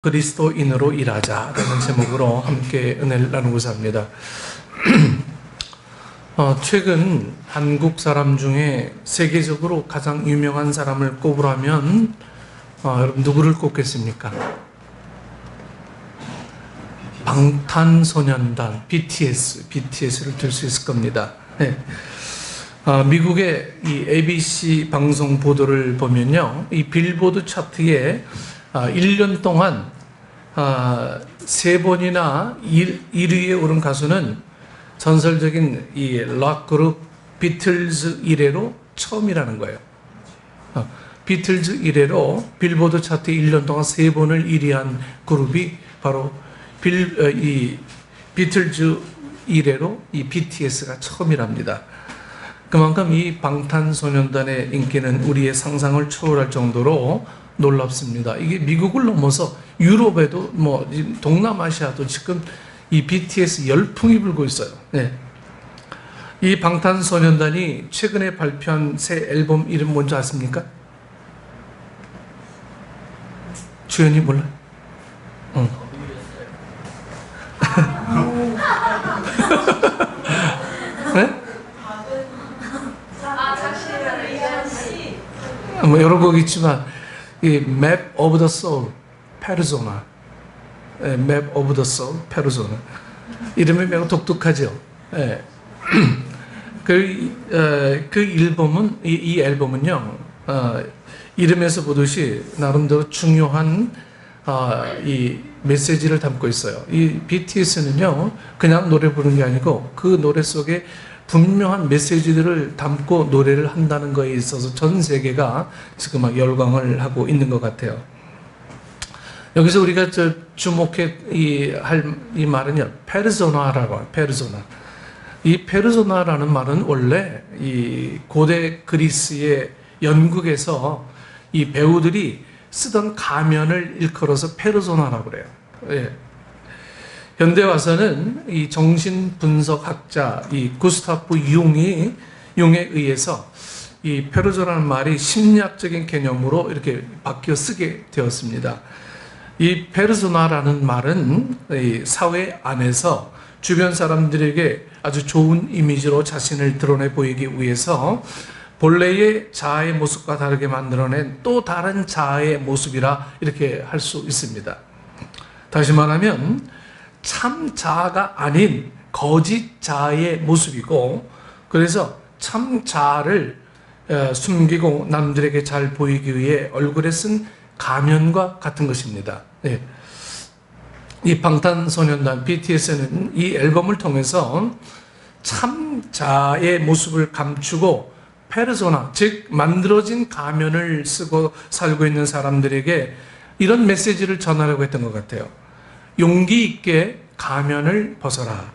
그리스도인으로 일하자라는 제목으로 함께 은혜를 나누고자 합니다. 최근 한국 사람 중에 세계적으로 가장 유명한 사람을 꼽으라면 여러분 누구를 꼽겠습니까? 방탄소년단 BTS를 들 수 있을 겁니다. 네. 미국의 이 ABC 방송 보도를 보면요, 이 빌보드 차트에 1년 동안 3번이나 1위에 오른 가수는 전설적인 이 락 그룹 비틀즈 이래로 처음이라는 거예요. 비틀즈 이래로 빌보드 차트 1년 동안 3번을 1위한 그룹이 바로 이 비틀즈 이래로 이 BTS가 처음이랍니다. 그만큼 이 방탄소년단의 인기는 우리의 상상을 초월할 정도로 놀랍습니다. 이게 미국을 넘어서 유럽에도 동남아시아도 지금 이 BTS 열풍이 불고 있어요. 네. 이 방탄소년단이 최근에 발표한 새 앨범 이름 뭔지 아십니까? 주연이 몰라? 응. 네? 여러 곡 있지만 이 Map of the Soul, 페르소나, Map of the Soul, 페르소나 이름이 매우 독특하죠. 네. 그 앨범은 이 앨범은요, 이름에서 보듯이 나름대로 중요한 이 메시지를 담고 있어요. 이 BTS는요 그냥 노래 부르는 게 아니고 그 노래 속에 분명한 메시지들을 담고 노래를 한다는 거에 있어서 전 세계가 지금 막 열광을 하고 있는 것 같아요. 여기서 우리가 주목해 할 이 말은요, 페르소나라고 해요. 페르소나. 이 페르소나라는 말은 원래 이 고대 그리스의 연극에서 이 배우들이 쓰던 가면을 일컬어서 페르소나라고 그래요. 예. 현대 와서는 이 정신분석학자 이 구스타프 융에 의해서 이 페르소나라는 말이 심리학적인 개념으로 이렇게 바뀌어 쓰게 되었습니다. 이 페르소나라는 말은 이 사회 안에서 주변 사람들에게 아주 좋은 이미지로 자신을 드러내 보이기 위해서 본래의 자아의 모습과 다르게 만들어낸 또 다른 자아의 모습이라 이렇게 할 수 있습니다. 다시 말하면 참 자아가 아닌 거짓 자아의 모습이고, 그래서 참 자아를 숨기고 남들에게 잘 보이기 위해 얼굴에 쓴 가면과 같은 것입니다. 네. 이 방탄소년단 BTS는 이 앨범을 통해서 참 자아의 모습을 감추고 페르소나, 즉 만들어진 가면을 쓰고 살고 있는 사람들에게 이런 메시지를 전하려고 했던 것 같아요. 용기 있게 가면을 벗어라.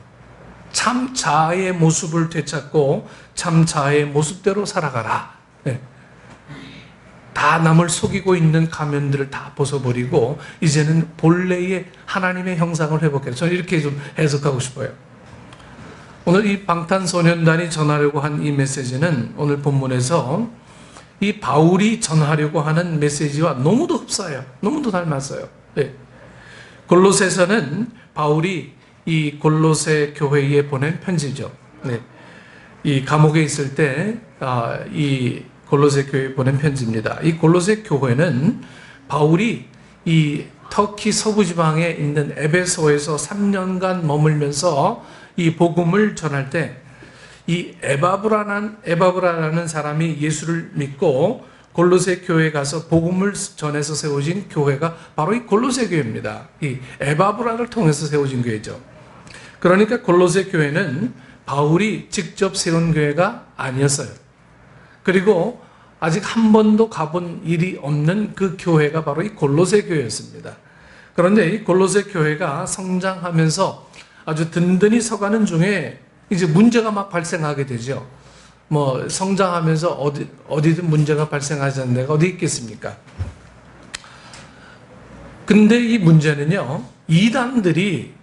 참 자아의 모습을 되찾고 참 자아의 모습대로 살아가라. 네. 다 남을 속이고 있는 가면들을 다 벗어버리고 이제는 본래의 하나님의 형상을 회복해라. 저는 이렇게 좀 해석하고 싶어요. 오늘 이 방탄소년단이 전하려고 한 이 메시지는 오늘 본문에서 이 바울이 전하려고 하는 메시지와 너무도 흡사해요. 너무도 닮았어요. 네. 골로새서는 바울이 이 골로새 교회에 보낸 편지죠. 네. 이 감옥에 있을 때 이 골로새 교회에 보낸 편지입니다. 이 골로새 교회는 바울이 이 터키 서부 지방에 있는 에베소에서 3년간 머물면서 이 복음을 전할 때 이 에바브라라는 사람이 예수를 믿고 골로새 교회에 가서 복음을 전해서 세워진 교회가 바로 이 골로새 교회입니다. 이 에바브라를 통해서 세워진 교회죠. 그러니까 골로새 교회는 바울이 직접 세운 교회가 아니었어요. 그리고 아직 한 번도 가본 일이 없는 그 교회가 바로 이 골로새 교회였습니다. 그런데 이 골로새 교회가 성장하면서 아주 든든히 서가는 중에 이제 문제가 막 발생하게 되죠. 성장하면서 어디든 문제가 발생하지 않는 데가 어디 있겠습니까? 근데 이 문제는요, 이단들이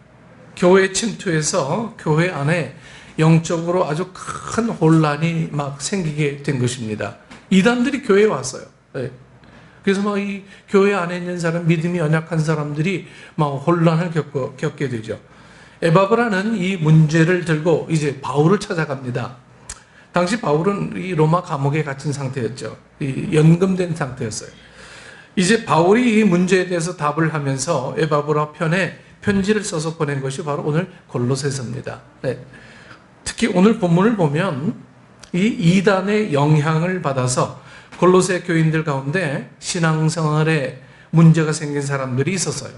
교회에 침투해서 교회 안에 영적으로 아주 큰 혼란이 막 생기게 된 것입니다. 이단들이 교회에 왔어요. 네. 그래서 막 이 교회 안에 있는 사람, 믿음이 연약한 사람들이 막 혼란을 겪게 되죠. 에바브라는 이 문제를 들고 이제 바울을 찾아갑니다. 당시 바울은 이 로마 감옥에 갇힌 상태였죠. 이 연금된 상태였어요. 이제 바울이 이 문제에 대해서 답을 하면서 에바브라 편에 편지를 써서 보낸 것이 바로 오늘 골로새서입니다. 네. 특히 오늘 본문을 보면 이 이단의 영향을 받아서 골로새 교인들 가운데 신앙생활에 문제가 생긴 사람들이 있었어요.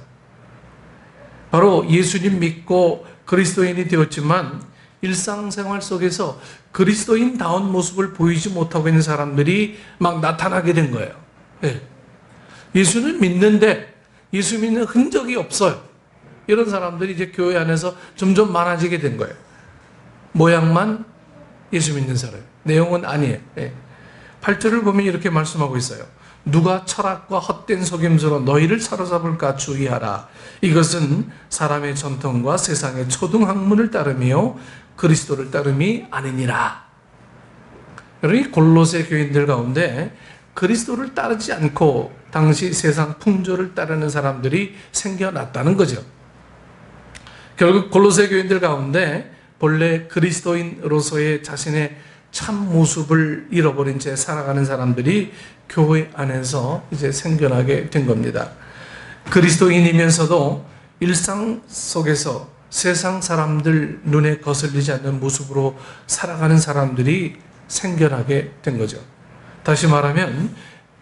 바로 예수님 믿고 그리스도인이 되었지만 일상생활 속에서 그리스도인다운 모습을 보이지 못하고 있는 사람들이 막 나타나게 된 거예요. 네. 예수는 믿는데 예수 믿는 흔적이 없어요. 이런 사람들이 이제 교회 안에서 점점 많아지게 된 거예요. 모양만 예수 믿는 사람, 내용은 아니에요. 네. 8절을 보면 이렇게 말씀하고 있어요. 누가 철학과 헛된 속임수로 너희를 사로잡을까 주의하라. 이것은 사람의 전통과 세상의 초등학문을 따르며 그리스도를 따름이 아니니라. 여러분, 골로새 교인들 가운데 그리스도를 따르지 않고 당시 세상 풍조를 따르는 사람들이 생겨났다는 거죠. 결국 골로새 교인들 가운데 본래 그리스도인으로서의 자신의 참 모습을 잃어버린 채 살아가는 사람들이 교회 안에서 이제 생겨나게 된 겁니다. 그리스도인이면서도 일상 속에서 세상 사람들 눈에 거슬리지 않는 모습으로 살아가는 사람들이 생겨나게 된 거죠. 다시 말하면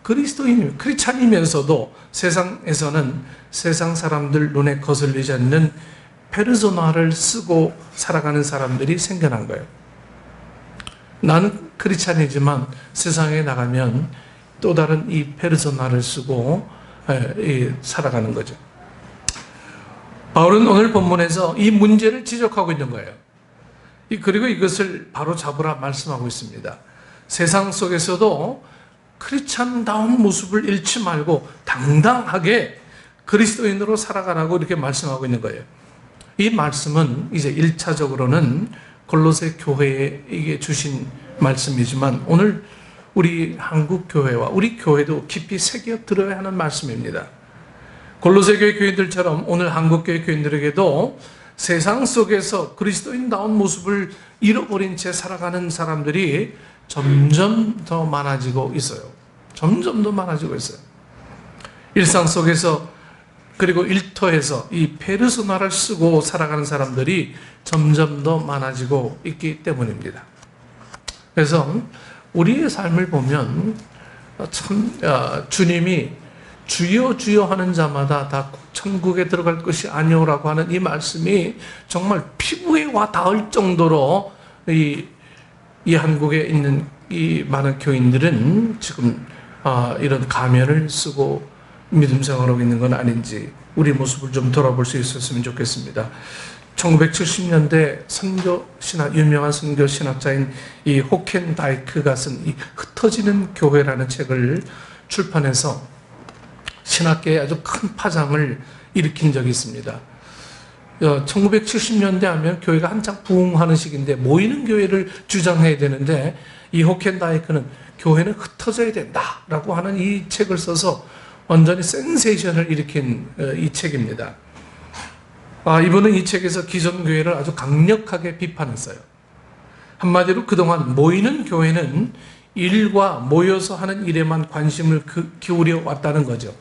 크리스찬이면서도 세상에서는 세상 사람들 눈에 거슬리지 않는 페르소나를 쓰고 살아가는 사람들이 생겨난 거예요. 나는 크리스찬이지만 세상에 나가면 또 다른 이 페르소나를 쓰고 살아가는 거죠. 바울은 오늘 본문에서 이 문제를 지적하고 있는 거예요. 그리고 이것을 바로 잡으라 말씀하고 있습니다. 세상 속에서도 크리스찬다운 모습을 잃지 말고 당당하게 그리스도인으로 살아가라고 이렇게 말씀하고 있는 거예요. 이 말씀은 이제 1차적으로는 골로새 교회에게 주신 말씀이지만 오늘 우리 한국 교회와 우리 교회도 깊이 새겨 들어야 하는 말씀입니다. 골로새 교회 교인들처럼 오늘 한국 교회 교인들에게도 세상 속에서 그리스도인다운 모습을 잃어버린 채 살아가는 사람들이 점점 더 많아지고 있어요. 점점 더 많아지고 있어요. 일상 속에서 그리고 일터에서 이 페르소나를 쓰고 살아가는 사람들이 점점 더 많아지고 있기 때문입니다. 그래서 우리의 삶을 보면 참 주님이 주여 주여 하는 자마다 다 천국에 들어갈 것이 아니오라고 하는 이 말씀이 정말 피부에 와 닿을 정도로 이 한국에 있는 이 많은 교인들은 지금 이런 가면을 쓰고 믿음 생활하고 있는 건 아닌지 우리 모습을 좀 돌아볼 수 있었으면 좋겠습니다. 1970년대 유명한 선교 신학자인 이 호켄다이크가 쓴 이 흩어지는 교회라는 책을 출판해서 신학계에 아주 큰 파장을 일으킨 적이 있습니다. 1970년대 하면 교회가 한창 부흥하는 시기인데 모이는 교회를 주장해야 되는데 이 호켄다이크는 교회는 흩어져야 된다라고 하는 이 책을 써서 완전히 센세이션을 일으킨 이 책입니다. 이분은 이 책에서 기존 교회를 아주 강력하게 비판했어요. 한마디로 그동안 모이는 교회는 일과 모여서 하는 일에만 관심을 기울여 왔다는 거죠.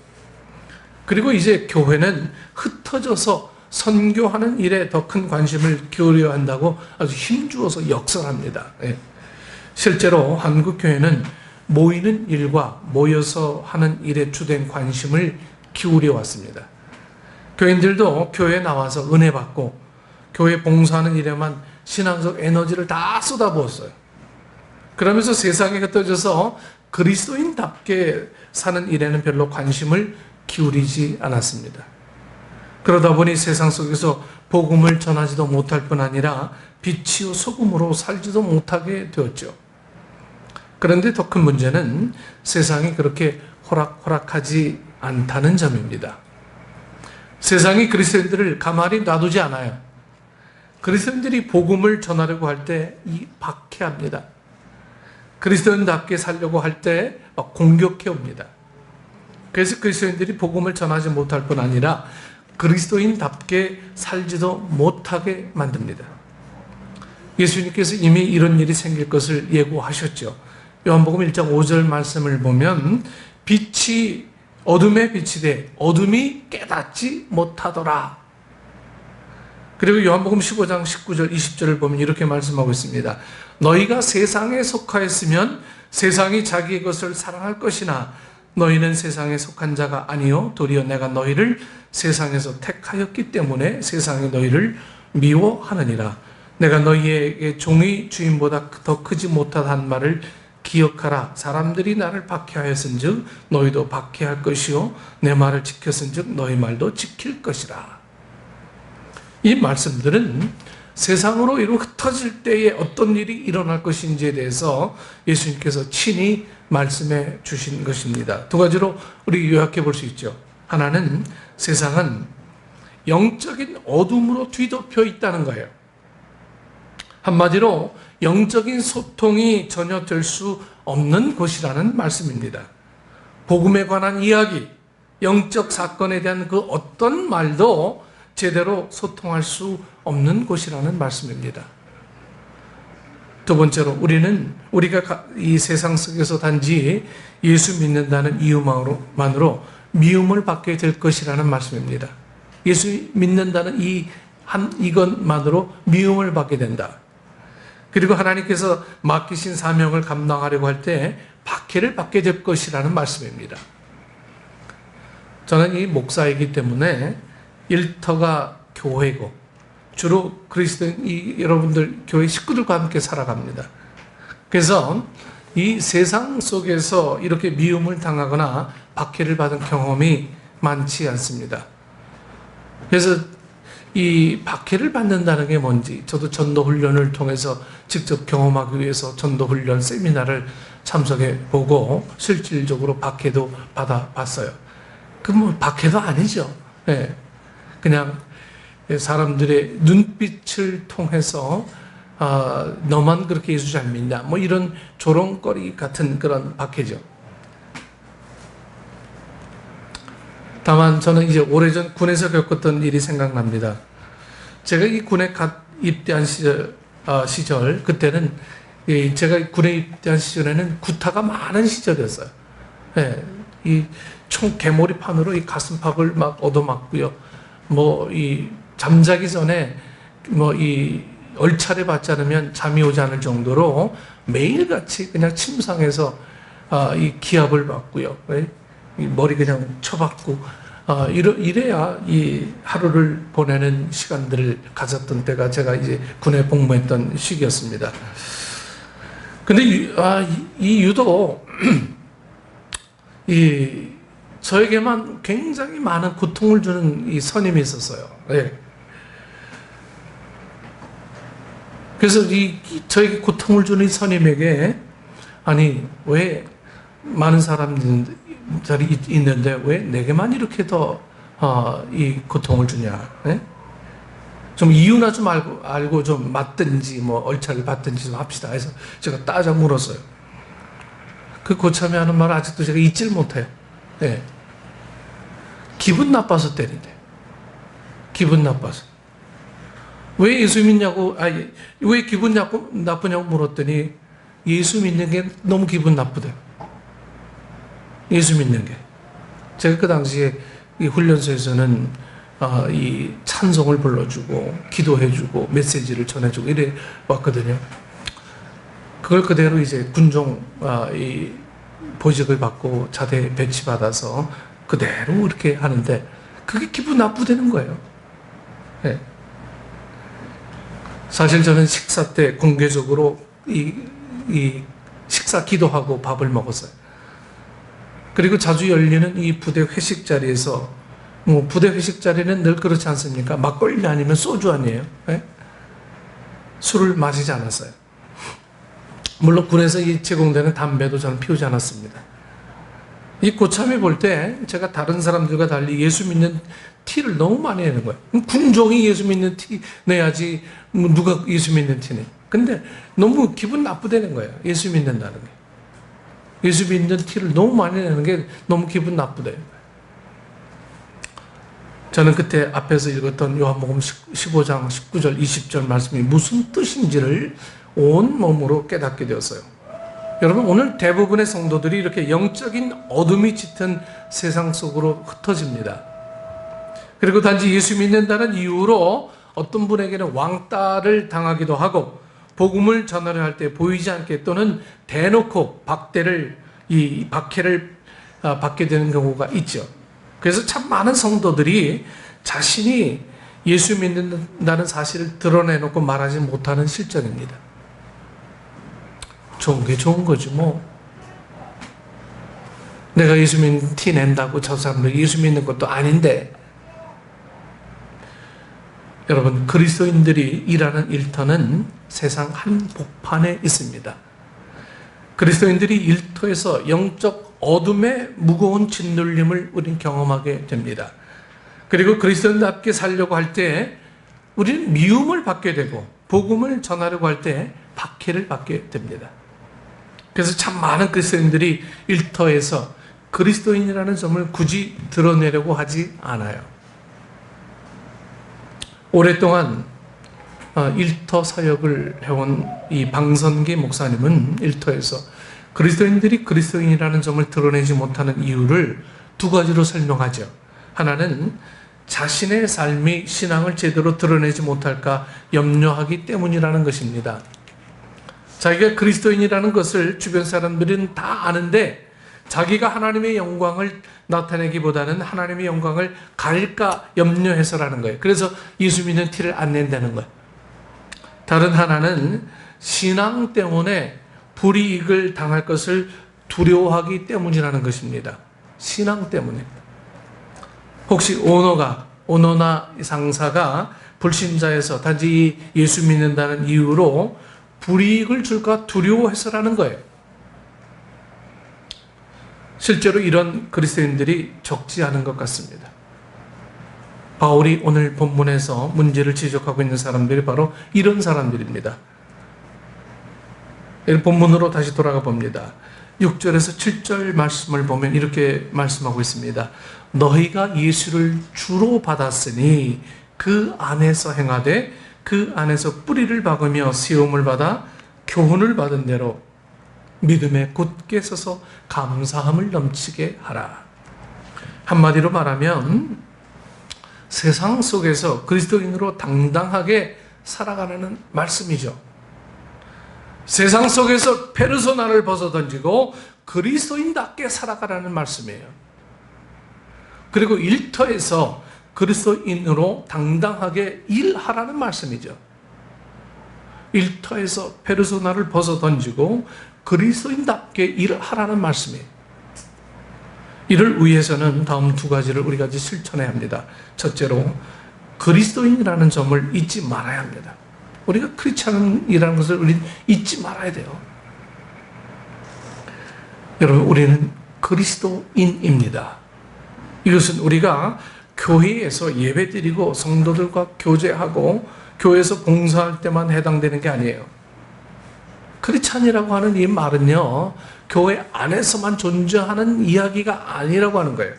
그리고 이제 교회는 흩어져서 선교하는 일에 더 큰 관심을 기울여야 한다고 아주 힘주어서 역설합니다. 실제로 한국 교회는 모이는 일과 모여서 하는 일에 주된 관심을 기울여 왔습니다. 교인들도 교회에 나와서 은혜 받고 교회 봉사하는 일에만 신앙적 에너지를 다 쏟아부었어요. 그러면서 세상에 흩어져서 그리스도인답게 사는 일에는 별로 관심을 기울이지 않았습니다. 그러다 보니 세상 속에서 복음을 전하지도 못할 뿐 아니라 빛이요 소금으로 살지도 못하게 되었죠. 그런데 더 큰 문제는 세상이 그렇게 호락호락하지 않다는 점입니다. 세상이 그리스도인들을 가만히 놔두지 않아요. 그리스도인들이 복음을 전하려고 할 때 박해합니다. 그리스도인답게 살려고 할 때 막 공격해 옵니다. 그래서 그리스도인들이 복음을 전하지 못할 뿐 아니라 그리스도인답게 살지도 못하게 만듭니다. 예수님께서 이미 이런 일이 생길 것을 예고하셨죠. 요한복음 1장 5절 말씀을 보면 빛이 어둠에 빛이 돼 어둠이 깨닫지 못하더라. 그리고 요한복음 15장 19절 20절을 보면 이렇게 말씀하고 있습니다. 너희가 세상에 속하였으면 세상이 자기의 것을 사랑할 것이나 너희는 세상에 속한 자가 아니요 도리어 내가 너희를 세상에서 택하였기 때문에 세상이 너희를 미워하느니라. 내가 너희에게 종의 주인보다 더 크지 못하다는 말을 기억하라. 사람들이 나를 박해하였은즉 너희도 박해할 것이요 내 말을 지켰은즉 너희 말도 지킬 것이라. 이 말씀들은 세상으로 이렇게 흩어질 때에 어떤 일이 일어날 것인지에 대해서 예수님께서 친히 말씀해 주신 것입니다. 두 가지로 우리 요약해 볼 수 있죠. 하나는 세상은 영적인 어둠으로 뒤덮여 있다는 거예요. 한마디로 영적인 소통이 전혀 될 수 없는 곳이라는 말씀입니다. 복음에 관한 이야기, 영적 사건에 대한 그 어떤 말도 제대로 소통할 수 없는 곳이라는 말씀입니다. 두 번째로 우리가 이 세상 속에서 단지 예수 믿는다는 이유만으로 미움을 받게 될 것이라는 말씀입니다. 예수 믿는다는 이것만으로 미움을 받게 된다. 그리고 하나님께서 맡기신 사명을 감당하려고 할 때 박해를 받게 될 것이라는 말씀입니다. 저는 이 목사이기 때문에 일터가 교회고 주로 그리스도인 여러분들 교회 식구들과 함께 살아갑니다. 그래서 이 세상 속에서 이렇게 미움을 당하거나 박해를 받은 경험이 많지 않습니다. 그래서 이 박해를 받는다는 게 뭔지 저도 전도훈련을 통해서 직접 경험하기 위해서 전도훈련 세미나를 참석해 보고 실질적으로 박해도 받아봤어요. 그 뭐 박해도 아니죠. 네. 그냥 사람들의 눈빛을 통해서 너만 그렇게 예수 잘 믿냐 뭐 이런 조롱거리 같은 그런 박해죠. 다만 저는 이제 오래전 군에서 겪었던 일이 생각납니다. 제가 이 군에 갓 입대한 시절 그때는 제가 군에 입대한 시절에는 구타가 많은 시절이었어요. 네, 이 총 개머리판으로 이 가슴팍을 막 얻어맞고요. 뭐 이 잠자기 전에 뭐 이 얼차려 받지 않으면 잠이 오지 않을 정도로 매일같이 그냥 침상에서 이 기압을 받고요. 이 머리 그냥 쳐박고 이래야 이 하루를 보내는 시간들을 가졌던 때가 제가 이제 군에 복무했던 시기였습니다. 근데 이 유독 저에게만 굉장히 많은 고통을 주는 이 선임이 있었어요. 네. 그래서 저에게 고통을 주는 이 선임에게 아니 왜 많은 사람들이 있는데 왜 내게만 이렇게 더 이 고통을 주냐? 네? 좀 이유나 좀 알고 좀 맞든지 뭐 얼차를 받든지 좀 합시다 해서 제가 따져 물었어요. 그 고참이 하는 말 아직도 제가 잊질 못해요. 네. 기분 나빠서 때린대. 기분 나빠서. 왜 예수 믿냐고, 왜 기분 나쁘냐고 물었더니 예수 믿는 게 너무 기분 나쁘대요. 예수 믿는 게. 제가 그 당시에 이 훈련소에서는 이 찬송을 불러주고 기도해주고 메시지를 전해주고 이래 왔거든요. 그걸 그대로 이제 군종 이 보직을 받고 자대 배치받아서 그대로 이렇게 하는데 그게 기분 나쁘다는 거예요. 네. 사실 저는 식사 때 공개적으로 이 식사 기도하고 밥을 먹었어요. 그리고 자주 열리는 이 부대 회식 자리에서 뭐 부대 회식 자리는 늘 그렇지 않습니까? 막걸리 아니면 소주 아니에요. 네? 술을 마시지 않았어요. 물론 군에서 제공되는 담배도 저는 피우지 않았습니다. 이 고참이 볼 때 제가 다른 사람들과 달리 예수 믿는 티를 너무 많이 내는 거예요. 군종이 예수 믿는 티 내야지 누가 예수 믿는 티네. 근데 너무 기분 나쁘다는 거예요. 예수 믿는다는 게. 예수 믿는 티를 너무 많이 내는 게 너무 기분 나쁘대요. 저는 그때 앞에서 읽었던 요한복음 15장 19절 20절 말씀이 무슨 뜻인지를 온몸으로 깨닫게 되었어요. 여러분, 오늘 대부분의 성도들이 이렇게 영적인 어둠이 짙은 세상 속으로 흩어집니다. 그리고 단지 예수 믿는다는 이유로 어떤 분에게는 왕따를 당하기도 하고, 복음을 전하려 할 때 보이지 않게 또는 대놓고 박해를 받게 되는 경우가 있죠. 그래서 참 많은 성도들이 자신이 예수 믿는다는 사실을 드러내놓고 말하지 못하는 실정입니다. 좋은 게 좋은 거지 뭐. 내가 예수 믿는 티 낸다고 저 사람들 예수 믿는 것도 아닌데. 여러분, 그리스도인들이 일하는 일터는 세상 한복판에 있습니다. 그리스도인들이 일터에서 영적 어둠의 무거운 짓눌림을 우리는 경험하게 됩니다. 그리고 그리스도인답게 살려고 할 때 우리는 미움을 받게 되고, 복음을 전하려고 할 때 박해를 받게 됩니다. 그래서 참 많은 그리스도인들이 일터에서 그리스도인이라는 점을 굳이 드러내려고 하지 않아요. 오랫동안 일터 사역을 해온 이 방선기 목사님은 일터에서 그리스도인들이 그리스도인이라는 점을 드러내지 못하는 이유를 두 가지로 설명하죠. 하나는 자신의 삶이 신앙을 제대로 드러내지 못할까 염려하기 때문이라는 것입니다. 자기가 그리스도인이라는 것을 주변 사람들은 다 아는데 자기가 하나님의 영광을 나타내기보다는 하나님의 영광을 가릴까 염려해서라는 거예요. 그래서 예수 믿는 티를 안 낸다는 거예요. 다른 하나는 신앙 때문에 불이익을 당할 것을 두려워하기 때문이라는 것입니다. 신앙 때문에. 혹시 오너나 상사가 불신자에서 단지 예수 믿는다는 이유로 불이익을 줄까 두려워해서라는 거예요. 실제로 이런 그리스도인들이 적지 않은 것 같습니다. 바울이 오늘 본문에서 문제를 지적하고 있는 사람들이 바로 이런 사람들입니다. 본문으로 다시 돌아가 봅니다. 6절에서 7절 말씀을 보면 이렇게 말씀하고 있습니다. 너희가 예수를 주로 받았으니 그 안에서 행하되 그 안에서 뿌리를 박으며 세움을 받아 교훈을 받은 대로 믿음에 굳게 서서 감사함을 넘치게 하라. 한마디로 말하면 세상 속에서 그리스도인으로 당당하게 살아가라는 말씀이죠. 세상 속에서 페르소나를 벗어던지고 그리스도인답게 살아가라는 말씀이에요. 그리고 일터에서 그리스도인으로 당당하게 일하라는 말씀이죠. 일터에서 페르소나를 벗어던지고 그리스도인답게 일하라는 말씀이에요. 이를 위해서는 다음 두 가지를 우리가 실천해야 합니다. 첫째로 그리스도인이라는 점을 잊지 말아야 합니다. 우리가 크리스찬이라는 것을 우리는 잊지 말아야 돼요. 여러분, 우리는 그리스도인입니다. 이것은 우리가 교회에서 예배드리고 성도들과 교제하고 교회에서 봉사할 때만 해당되는 게 아니에요. 크리스찬이라고 하는 이 말은요, 교회 안에서만 존재하는 이야기가 아니라고 하는 거예요.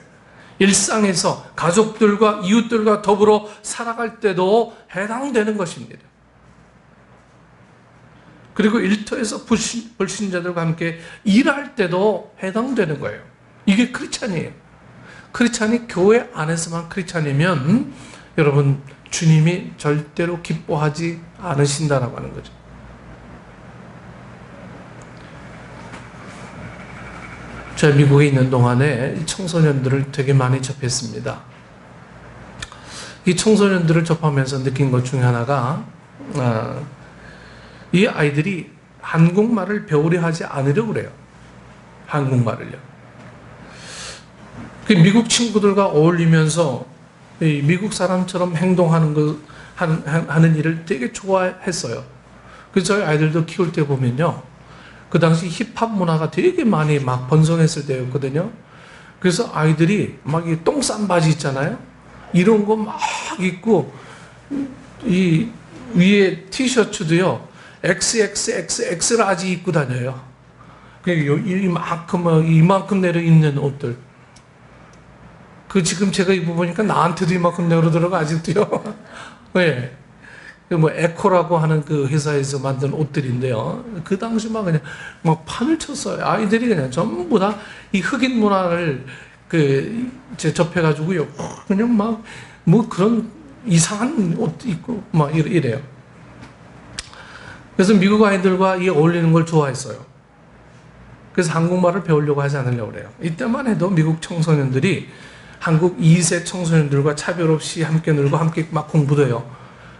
일상에서 가족들과 이웃들과 더불어 살아갈 때도 해당되는 것입니다. 그리고 일터에서 불신자들과 함께 일할 때도 해당되는 거예요. 이게 크리스찬이에요. 크리스찬이 교회 안에서만 크리스찬이면 여러분, 주님이 절대로 기뻐하지 않으신다라고 하는 거죠. 제가 미국에 있는 동안에 청소년들을 되게 많이 접했습니다. 이 청소년들을 접하면서 느낀 것 중에 하나가 이 아이들이 한국말을 배우려 하지 않으려고 그래요. 한국말을요. 미국 친구들과 어울리면서 미국 사람처럼 행동하는 하는 일을 되게 좋아했어요. 그래서 저희 아이들도 키울 때 보면요, 그 당시 힙합 문화가 되게 많이 막 번성했을 때였거든요. 그래서 아이들이 막 이 똥 싼 바지 있잖아요. 이런 거 막 입고, 이 위에 티셔츠도요, XXXX라지 입고 다녀요. 이만큼 내려 입는 옷들. 그 지금 제가 입어보니까 나한테도 이만큼 내려 들어가 아직도요. 네. 뭐 에코라고 하는 그 회사에서 만든 옷들인데요. 그 당시 막 그냥 막 판을 쳤어요. 아이들이 그냥 전부 다 이 흑인 문화를 접해가지고요. 그냥 막 뭐 그런 이상한 옷 입고 막 이래요. 그래서 미국 아이들과 어울리는 걸 좋아했어요. 그래서 한국말을 배우려고 하지 않으려고 그래요. 이때만 해도 미국 청소년들이 한국 2세 청소년들과 차별 없이 함께 놀고 함께 막 공부도 해요.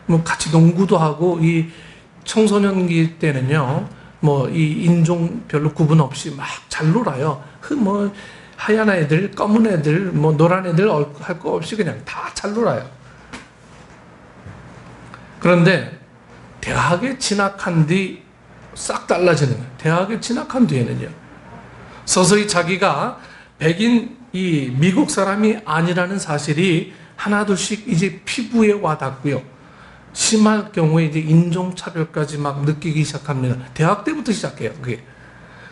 뭐 같이 농구도 하고 이 청소년기 때는요, 뭐 이 인종 별로 구분 없이 막 잘 놀아요. 뭐 하얀 애들, 검은 애들, 뭐 노란 애들 할 거 없이 그냥 다 잘 놀아요. 그런데 대학에 진학한 뒤 싹 달라지는 거예요. 대학에 진학한 뒤에는요, 서서히 자기가 백인 이 미국 사람이 아니라는 사실이 하나둘씩 이제 피부에 와닿고요. 심할 경우에 이제 인종차별까지 막 느끼기 시작합니다. 대학 때부터 시작해요, 그게.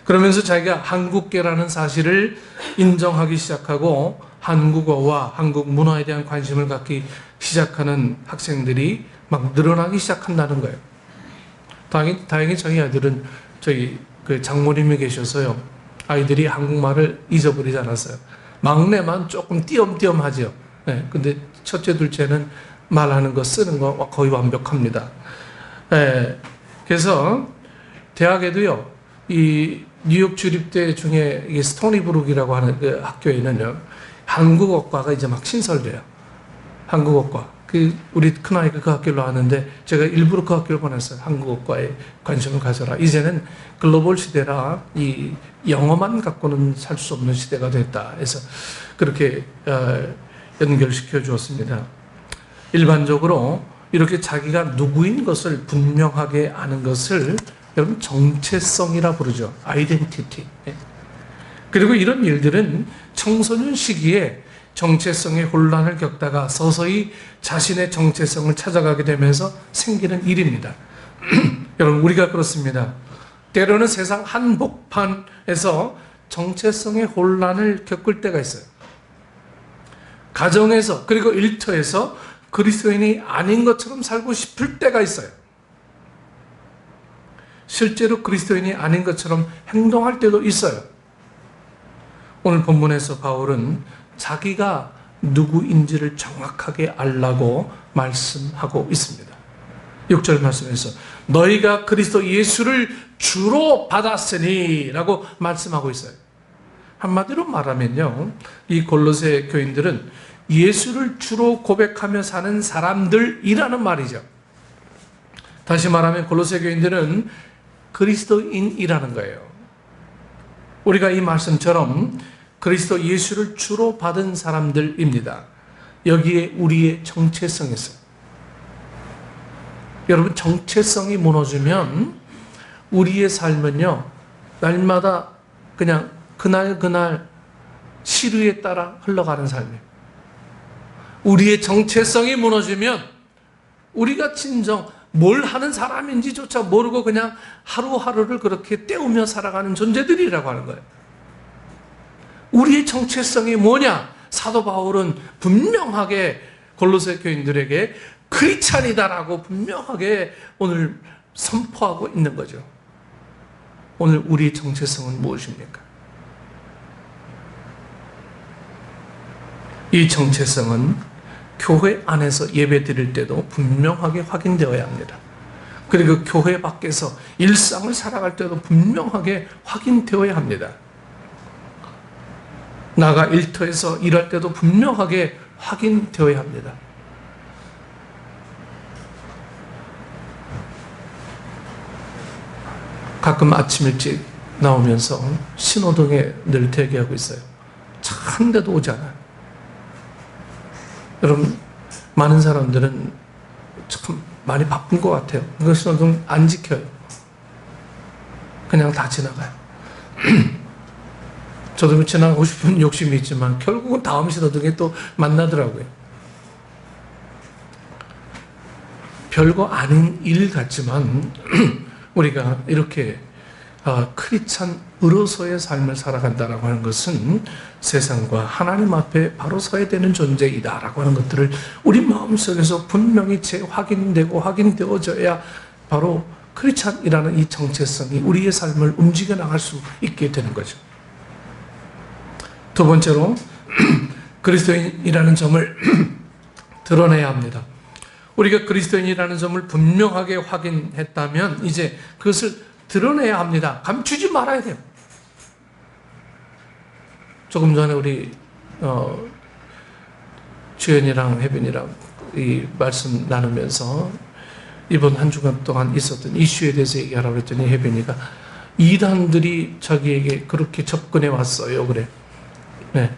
그러면서 자기가 한국계라는 사실을 인정하기 시작하고 한국어와 한국 문화에 대한 관심을 갖기 시작하는 학생들이 막 늘어나기 시작한다는 거예요. 다행히 저희 아이들은 그 장모님이 계셔서요, 아이들이 한국말을 잊어버리지 않았어요. 막내만 조금 띄엄띄엄하죠. 네, 근데 첫째, 둘째는 말하는 거, 쓰는 거 거의 완벽합니다. 네, 그래서 대학에도요, 이 뉴욕 주립대 중에 이 스토니브룩이라고 하는 그 학교에는요, 한국어과가 이제 막 신설돼요. 한국어과. 우리 큰아이가 그 학교로 왔는데 제가 일부러 그 학교를 보냈어요. 한국어과에 관심을 가져라. 이제는 글로벌 시대라 이 영어만 갖고는 살 수 없는 시대가 됐다 해서 그렇게 연결시켜 주었습니다. 일반적으로 이렇게 자기가 누구인 것을 분명하게 아는 것을 여러분 정체성이라 부르죠. 아이덴티티. 그리고 이런 일들은 청소년 시기에 정체성의 혼란을 겪다가 서서히 자신의 정체성을 찾아가게 되면서 생기는 일입니다. 여러분, 우리가 그렇습니다. 때로는 세상 한복판에서 정체성의 혼란을 겪을 때가 있어요. 가정에서 그리고 일터에서 그리스도인이 아닌 것처럼 살고 싶을 때가 있어요. 실제로 그리스도인이 아닌 것처럼 행동할 때도 있어요. 오늘 본문에서 바울은 자기가 누구인지를 정확하게 알라고 말씀하고 있습니다. 6절 말씀에서 너희가 그리스도 예수를 주로 받았으니 라고 말씀하고 있어요. 한마디로 말하면요, 이 골로새 교인들은 예수를 주로 고백하며 사는 사람들이라는 말이죠. 다시 말하면 골로새 교인들은 그리스도인이라는 거예요. 우리가 이 말씀처럼 그리스도 예수를 주로 받은 사람들입니다. 여기에 우리의 정체성이 있어요. 여러분, 정체성이 무너지면 우리의 삶은요, 날마다 그냥 그날 시류에 따라 흘러가는 삶이에요. 우리의 정체성이 무너지면 우리가 진정 뭘 하는 사람인지조차 모르고 그냥 하루하루를 그렇게 때우며 살아가는 존재들이라고 하는 거예요. 우리의 정체성이 뭐냐? 사도 바울은 분명하게 골로새 교인들에게 크리스찬이다라고 분명하게 오늘 선포하고 있는 거죠. 오늘 우리의 정체성은 무엇입니까? 이 정체성은 교회 안에서 예배 드릴 때도 분명하게 확인되어야 합니다. 그리고 교회 밖에서 일상을 살아갈 때도 분명하게 확인되어야 합니다. 나가 일터에서 일할 때도 분명하게 확인되어야 합니다. 가끔 아침 일찍 나오면서 신호등에 늘 대기하고 있어요. 차 한 대도 오지 않아요. 여러분, 많은 사람들은 참 많이 바쁜 것 같아요. 그 신호등 안 지켜요. 그냥 다 지나가요. 저도 지나가고 싶은 욕심이 있지만 결국은 다음 신호등에 또 만나더라고요. 별거 아닌 일 같지만 우리가 이렇게 크리스찬으로서의 삶을 살아간다라고 하는 것은 세상과 하나님 앞에 바로 서야 되는 존재이다라고 하는 것들을 우리 마음속에서 분명히 재확인되고 확인되어져야 바로 크리스찬이라는 이 정체성이 우리의 삶을 움직여 나갈 수 있게 되는 거죠. 두 번째로 그리스도인이라는 점을 드러내야 합니다. 우리가 그리스도인이라는 점을 분명하게 확인했다면 이제 그것을 드러내야 합니다. 감추지 말아야 돼요. 조금 전에 우리 주연이랑 혜빈이랑 이 말씀 나누면서 이번 한 주간 동안 있었던 이슈에 대해서 얘기하라고 했더니 혜빈이가 이단들이 자기에게 그렇게 접근해 왔어요. 그래. 네.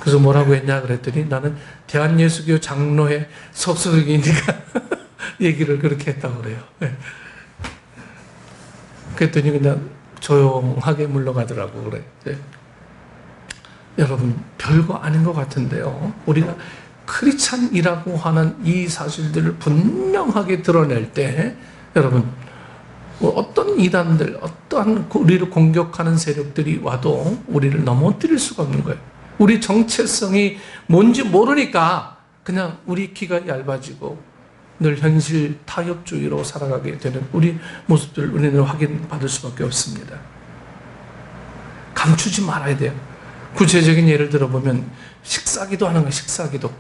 그래서 뭐라고 했냐 그랬더니 나는 대한예수교 장로회 속속이니까 얘기를 그렇게 했다고 그래요. 네. 그랬더니 그냥 조용하게 물러가더라고 그래. 네. 여러분 별거 아닌 것 같은데요. 우리가 크리스찬이라고 하는 이 사실들을 분명하게 드러낼 때 여러분 어떤 이단들, 어떠한 우리를 공격하는 세력들이 와도 우리를 넘어뜨릴 수가 없는 거예요. 우리 정체성이 뭔지 모르니까 그냥 우리 귀가 얇아지고 늘 현실 타협주의로 살아가게 되는 우리 모습들을 우리는 확인받을 수밖에 없습니다. 감추지 말아야 돼요. 구체적인 예를 들어보면 식사기도 하는 거예요. 식사기도.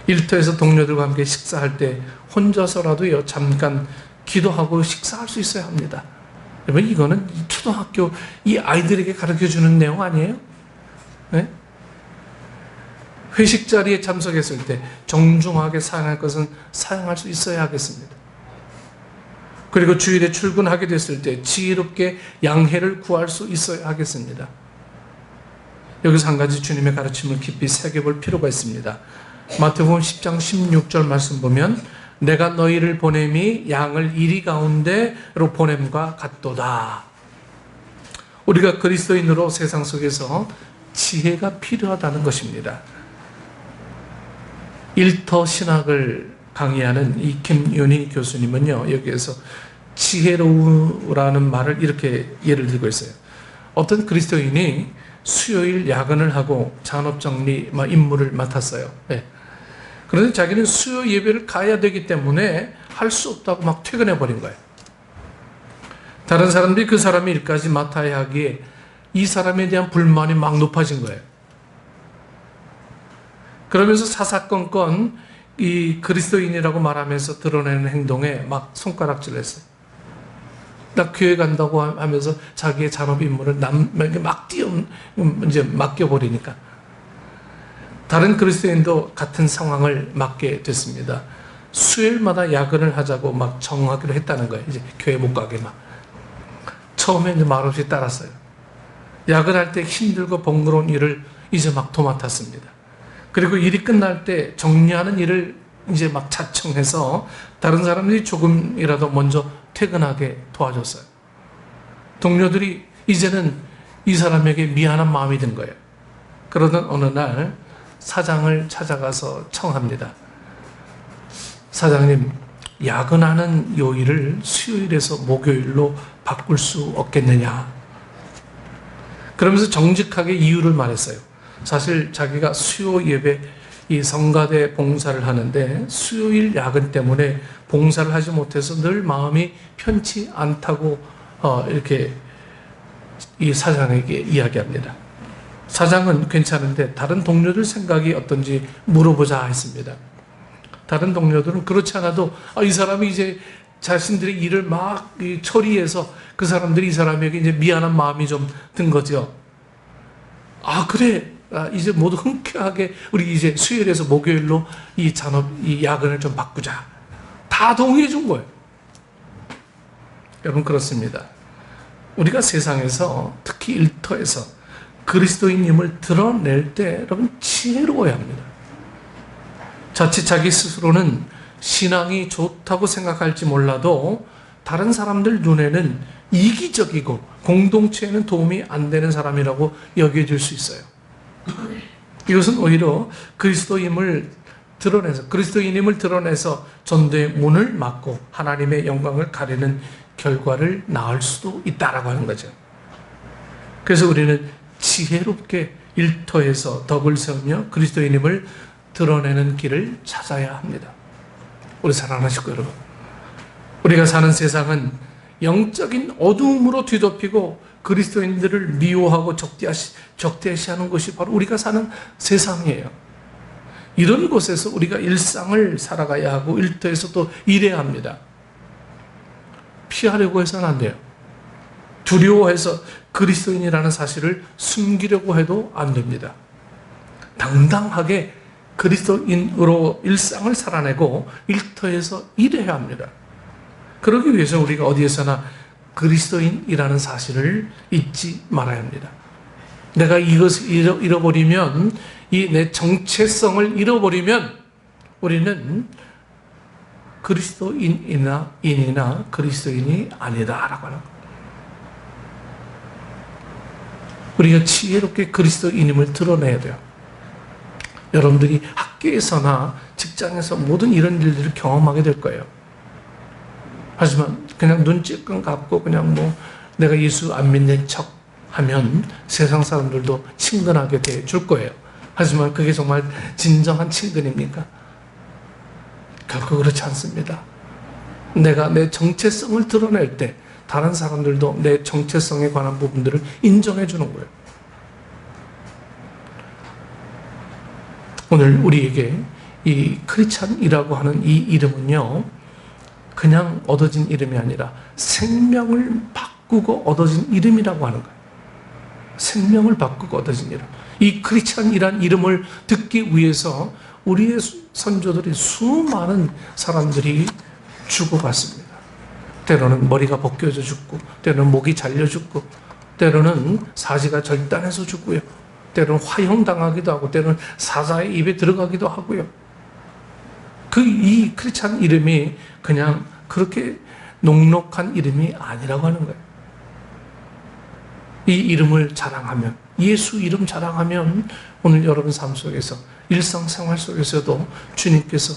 일터에서 동료들과 함께 식사할 때 혼자서라도요 잠깐 기도하고 식사할 수 있어야 합니다. 여러분 이거는 초등학교 이 아이들에게 가르쳐주는 내용 아니에요? 네? 회식 자리에 참석했을 때 정중하게 사용할 것은 사용할 수 있어야 하겠습니다. 그리고 주일에 출근하게 됐을 때 지혜롭게 양해를 구할 수 있어야 하겠습니다. 여기서 한 가지 주님의 가르침을 깊이 새겨볼 필요가 있습니다. 마태복음 10장 16절 말씀 보면 내가 너희를 보냄이 양을 이리 가운데로 보냄과 같도다. 우리가 그리스도인으로 세상 속에서 지혜가 필요하다는 것입니다. 일터 신학을 강의하는 이 김윤희 교수님은요, 여기에서 지혜로우라는 말을 이렇게 예를 들고 있어요. 어떤 그리스도인이 수요일 야근을 하고 잔업정리 임무를 맡았어요. 네. 그런데 자기는 수요 예배를 가야 되기 때문에 할 수 없다고 막 퇴근해버린 거예요. 다른 사람들이 그 사람의 일까지 맡아야 하기에 이 사람에 대한 불만이 막 높아진 거예요. 그러면서 사사건건 이 그리스도인이라고 말하면서 드러내는 행동에 막 손가락질을 했어요. 나 교회 간다고 하면서 자기의 잔업 임무를 남에게 막 이제 맡겨버리니까. 다른 그리스도인도 같은 상황을 맞게 됐습니다. 수요일마다 야근을 하자고 막 정하기로 했다는 거예요. 이제 교회 못 가게 막. 처음에 이제 말없이 따랐어요. 야근할 때 힘들고 번거로운 일을 이제 막 도맡았습니다. 그리고 일이 끝날 때 정리하는 일을 이제 막 자청해서 다른 사람들이 조금이라도 먼저 퇴근하게 도와줬어요. 동료들이 이제는 이 사람에게 미안한 마음이 든 거예요. 그러던 어느 날 사장을 찾아가서 청합니다. 사장님, 야근하는 요일을 수요일에서 목요일로 바꿀 수 없겠느냐. 그러면서 정직하게 이유를 말했어요. 사실 자기가 수요 예배 이 성가대 봉사를 하는데 수요일 야근 때문에 봉사를 하지 못해서 늘 마음이 편치 않다고 이렇게 이 사장에게 이야기합니다. 사장은 괜찮은데 다른 동료들 생각이 어떤지 물어보자 했습니다. 다른 동료들은 그렇지 않아도 이 사람이 이제 자신들의 일을 막 처리해서 그 사람들이 이 사람에게 이제 미안한 마음이 좀 든 거죠. 그래. 이제 모두 흔쾌하게 우리 이제 수요일에서 목요일로 이 야근을 좀 바꾸자. 다 동의해 준 거예요. 여러분 그렇습니다. 우리가 세상에서 특히 일터에서 그리스도인임을 드러낼 때 여러분 지혜로워야 합니다. 자칫 자기 스스로는 신앙이 좋다고 생각할지 몰라도 다른 사람들 눈에는 이기적이고 공동체에는 도움이 안 되는 사람이라고 여겨질 수 있어요. 이것은 오히려 그리스도임을 드러내서 그리스도인임을 드러내서 전도의 문을 막고 하나님의 영광을 가리는 결과를 낳을 수도 있다라고 하는 거죠. 그래서 우리는 지혜롭게 일터에서 덕을 세우며 그리스도인임을 드러내는 길을 찾아야 합니다. 우리 사랑하시고 여러분, 우리가 사는 세상은 영적인 어두움으로 뒤덮이고 그리스도인들을 미워하고 적대시하는 것이 바로 우리가 사는 세상이에요. 이런 곳에서 우리가 일상을 살아가야 하고 일터에서도 일해야 합니다. 피하려고 해서는 안 돼요. 두려워해서 그리스도인이라는 사실을 숨기려고 해도 안 됩니다. 당당하게 그리스도인으로 일상을 살아내고 일터에서 일해야 합니다. 그러기 위해서 우리가 어디에서나 그리스도인이라는 사실을 잊지 말아야 합니다. 내가 이것을 잃어버리면, 이 내 정체성을 잃어버리면 우리는 그리스도인이나 그리스도인이 아니다라고 하는 거예요. 우리가 지혜롭게 그리스도인임을 드러내야 돼요. 여러분들이 학교에서나 직장에서 모든 이런 일들을 경험하게 될 거예요. 하지만 그냥 눈찔끔 감고 그냥 내가 예수 안 믿는 척 하면 세상 사람들도 친근하게 대해줄 거예요. 하지만 그게 정말 진정한 친근입니까? 결코 그렇지 않습니다. 내가 내 정체성을 드러낼 때 다른 사람들도 내 정체성에 관한 부분들을 인정해 주는 거예요. 오늘 우리에게 이 크리스찬이라고 하는 이 이름은요, 그냥 얻어진 이름이 아니라 생명을 바꾸고 얻어진 이름이라고 하는 거예요. 생명을 바꾸고 얻어진 이름. 이 크리스찬이란 이름을 듣기 위해서 우리의 선조들이 수많은 사람들이 죽어갔습니다. 때로는 머리가 벗겨져 죽고, 때로는 목이 잘려 죽고, 때로는 사지가 절단해서 죽고요. 때로는 화형당하기도 하고, 때로는 사자의 입에 들어가기도 하고요. 이 크리스찬 이름이 그냥 그렇게 녹록한 이름이 아니라고 하는 거예요. 이 이름을 자랑하면, 예수 이름 자랑하면 오늘 여러분 삶 속에서, 일상생활 속에서도 주님께서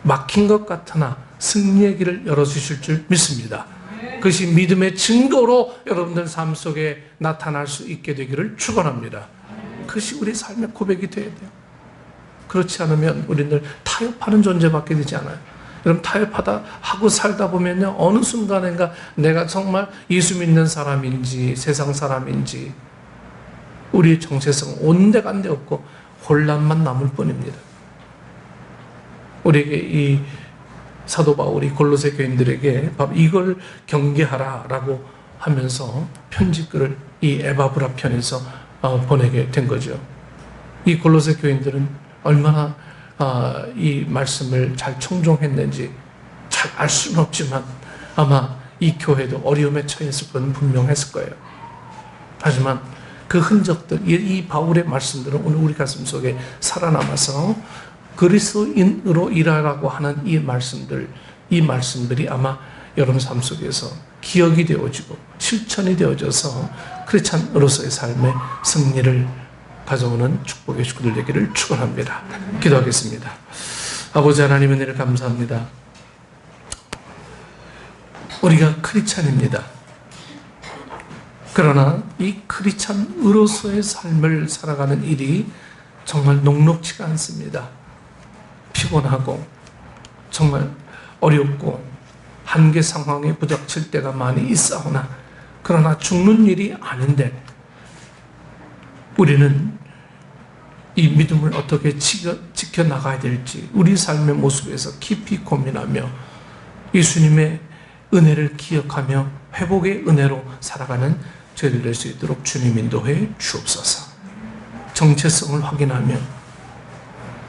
막힌 것 같으나 승리의 길을 열어주실 줄 믿습니다. 그것이 믿음의 증거로 여러분들 삶 속에 나타날 수 있게 되기를 축원합니다. 그것이 우리 삶의 고백이 되어야 돼요. 그렇지 않으면 우리는 타협하는 존재밖에 되지 않아요. 여러분, 타협하다 하고 살다 보면요, 어느 순간인가 내가 정말 예수 믿는 사람인지 세상 사람인지 우리의 정체성 온데간데 없고 혼란만 남을 뿐입니다. 우리에게 이 사도 바울이 골로새 교인들에게 바로 이걸 경계하라라고 하면서 편지글을 이 에바브라 편에서 보내게 된 거죠. 이 골로새 교인들은 얼마나 이 말씀을 잘 청종했는지 잘 알 수는 없지만 아마 이 교회도 어려움에 처했을 건 분명했을 거예요. 하지만 그 흔적들, 이 바울의 말씀들은 오늘 우리 가슴 속에 살아남아서 그리스도인으로 일하라고 하는 이 말씀들이 아마 여러분 삶 속에서 기억이 되어지고 실천이 되어져서 크리스찬으로서의 삶의 승리를 가져오는 축복의 축구들 되기를 축원합니다. 기도하겠습니다. 아버지 하나님, 은혜를 감사합니다. 우리가 크리스찬입니다. 그러나 이 크리스찬으로서의 삶을 살아가는 일이 정말 녹록지가 않습니다. 피곤하고 정말 어렵고 한계 상황에 부닥칠 때가 많이 있사오나, 그러나 죽는 일이 아닌데 우리는 이 믿음을 어떻게 지켜나가야 될지 우리 삶의 모습에서 깊이 고민하며 예수님의 은혜를 기억하며 회복의 은혜로 살아가는 저희들 될 수 있도록 주님 인도해 주옵소서. 정체성을 확인하며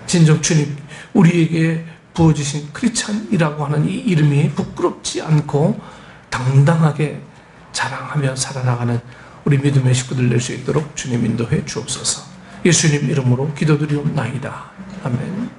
진정 주님 우리에게 부어주신 크리스찬이라고 하는 이 이름이 부끄럽지 않고 당당하게 자랑하며 살아나가는 우리 믿음의 식구들 될 수 있도록 주님 인도해 주옵소서. 예수님 이름으로 기도드리옵나이다. 아멘.